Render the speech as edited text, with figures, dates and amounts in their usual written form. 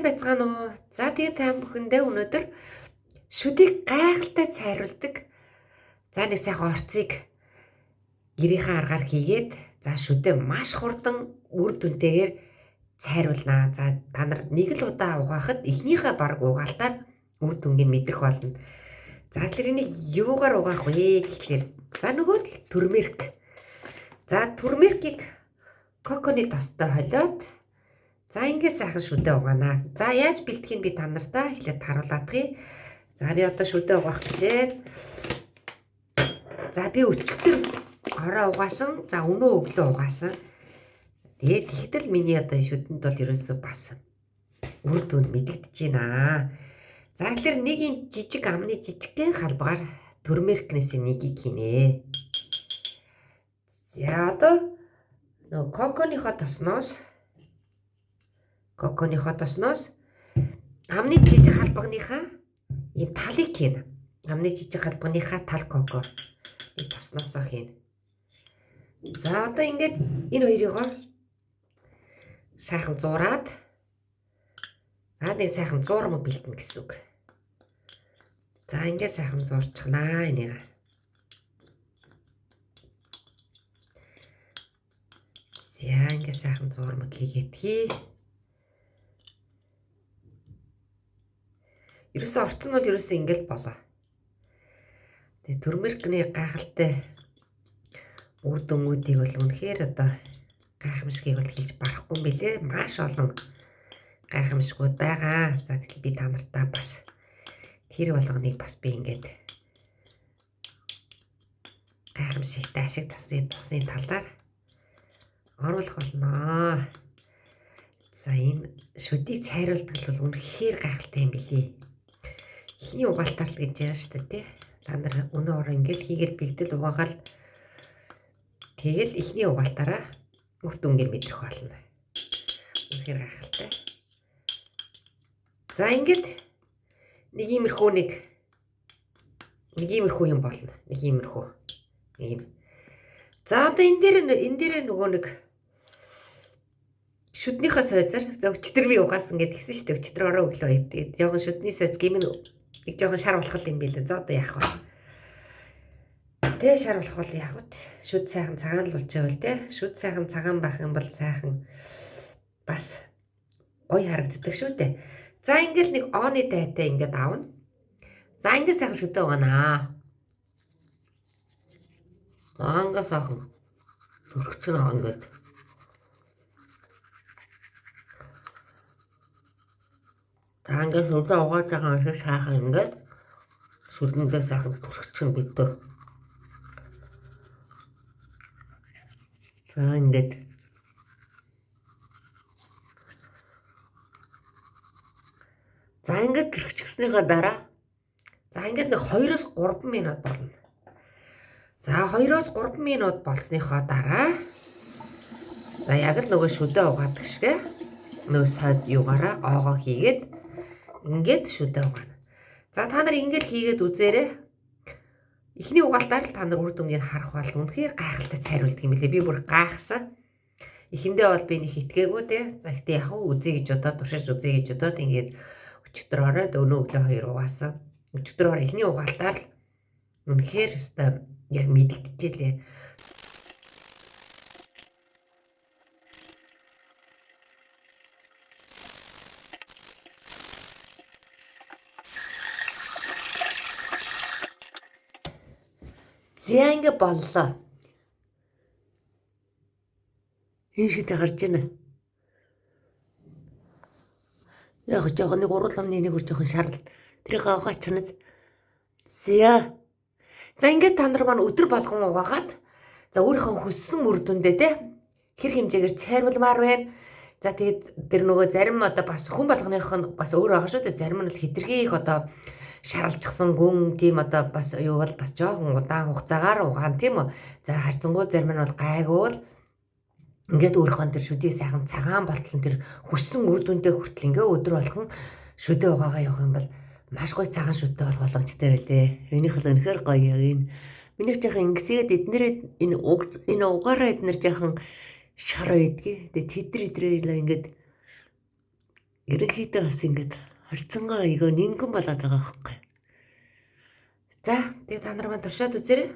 Сайн байцгаана уу? За тэгээ та бүхэндээ өнөөдөр шүдийг гайхалтай цайруулдаг. За нэг сайхан орцыг гэрийнхээ аргаар хийгээд за шүдээ маш хурдан үр дүнтэйгээр цайруулнаа. За та нар нэг л удаа угаахад эхнийхээ баг угаалтаар үр дүнгийг мэдрэх болно. За тэгэхээр энийг юугаар угаах вэ гэхээр за нөгөө турмерик. За турмерикийг коконы тостой холиод за ингээд сайхан шүдээ угаана. За яаж бэлтгэхийг би та нартаа эхлээд харуулъя. За би одоо шүдээ угаах гэжээ. За би өчигдөр ороо угаасан. За өнөө өглөө угаасан. Тэгээд тэгтэл миний одоо шүдэнд бол ерөөсөө бас үр дүн мэдэгдэж байна. За тэгэхээр нэг юм жижиг амны жижигхэн халбаар турмерикнээс нэгийг хийнэ. За одоо нөгөө коконыхоо тосноос амны жижиг халбагныхаа ийм талыг хийнэ. Амны жижиг халбагныхаа тал коко ийм тосноосоо хийнэ. За одоо ингээд энэ хоёрыгоо сайхан зураад за нэг сайхан зуурмаг бэлтэнэ гэсэн үг. За ингээд сайхан зурчихнаа энийг. За ингээд сайхан зуурмаг хийгээдхий. Ерөөсөө орчин бол ерөөсөө ингээд болоо. Тэгээ турмерикний гайхалтай үр дүнүүдийг бол үнэхээр одоо гайхамшигыг бол хэлж барахгүй юм билээ. Маш олон гайхамшигуд байгаа. За тэгэхээр би та нартаа бас тэр болгоныг бас би ингээд гайхамшигтай ашиг тусны талаар оруулах болно. За энэ шүдийг цайруулдаг бол үнэхээр гайхалтай юм билээ. Эхний угаалтаар л гэж яа штэ тий. Та нар өнөө ороо ингээл хийгээл бэлдэл угаагаал тэгэл эхний угаалтаараа үр дүнгээр мэдрэх болно. Үнэхээр гайхалтай. За ингээд нэг иймэрхүү юм болно. Нэг иймэрхүү. Ийм. За одоо энэ дээр нөгөө нэг шүднийхээ сойзаар за өчтөр би угаасан гэдгийгсэн шүү дээ. Өчтөр ороо өглөө. Тэгээд жоохон шүдний сойз гэмэн нэг жоохон шар болох юм билээ. За одоо яах вэ? Тэ шар болох бол яах вэ? Шүд сайхан цагаан л болж байвал тэ. Шүд сайхан цагаан байх юм бол сайхан бас гоё харагддаг шүү дээ. За ингээл нэгооны дайтай ингээд аавна. За ингээд сайхан шүдээ угаана. Ангас сайхан төрөгчн ингээд ангас шүдээ угааж байгаа юм шиг сайхан ингээд шүдэндээ сайхан төрөгчн битүү. За ингээд гэрчгснийхаа дараа за ингээд нэг 2-3 минут болно. За 2-3 минут болсныхоо дараа за яг л нөгөө шүдээ угаадаг шиг нөгөө сойд югаараа оогоо хийгээд ингээд шүдээ угаана. За та нар ингээд хийгээд үзээрэй. Эхний угаалтаар л та нар үр дүнгийг харах бол үнэхээр гайхалтай цайруулдаг юм билээ. Би бүр гайхсан. Эхэндээ бол би нэг итгээгүй те. За ихтэй яг үзье гэж бодоод туршиж үзье гэж бодоод ингээд өчтөр ороод өнөө өглөө 2 угаасан. Өчтөр ороо эхний угаалтаар л үнэхээр өстой яг мэдэгдэжээ. За ингэ боллоо. Энэ шидэ гарч байна. Яг жоохон нэг урууламны нэг жоохон шарл. Тэрийг угаачнаа. За ингээд та нар маань өдөр болгон угаагаад за өөрийнхөө хүссэн үр дүндээ те хэр хэмжээгээр цайруулмаар байна. За тэгээд тэр нөгөө зарим одоо бас хүн болгоных нь бас өөр байгаа шүү дээ. Зарим нь л хэтэрхий их одоо шаралжчихсан гүн тийм одоо бас юу бол бас жоохон удаан хугацаагаар угаана тийм үү. За харцангуй зарим нь бол гайгүй л ингээд өөрийнхөө тэр шүдийг сайхан цагаан болтол тэр хүссэн үр дүндээ хүртэл ингээ өдөр болгон шүдээ угаагаа явах юм бол маш гоё цагаан шүдээ бол боломжтой байлээ. Энийх бол үнэхээр гоё яг энэ. Миний жоохон ингэсгээд эднэр энэ угаараа эднэр жоохон шар байдгийг. Тэгээ тэдрээ ингээд ерөнхийдөө бас ингэж хорцонгоо айгаа нингэн болоод байгаа байхгүй. За тэгээ та нар маань туршаад үзээрэй.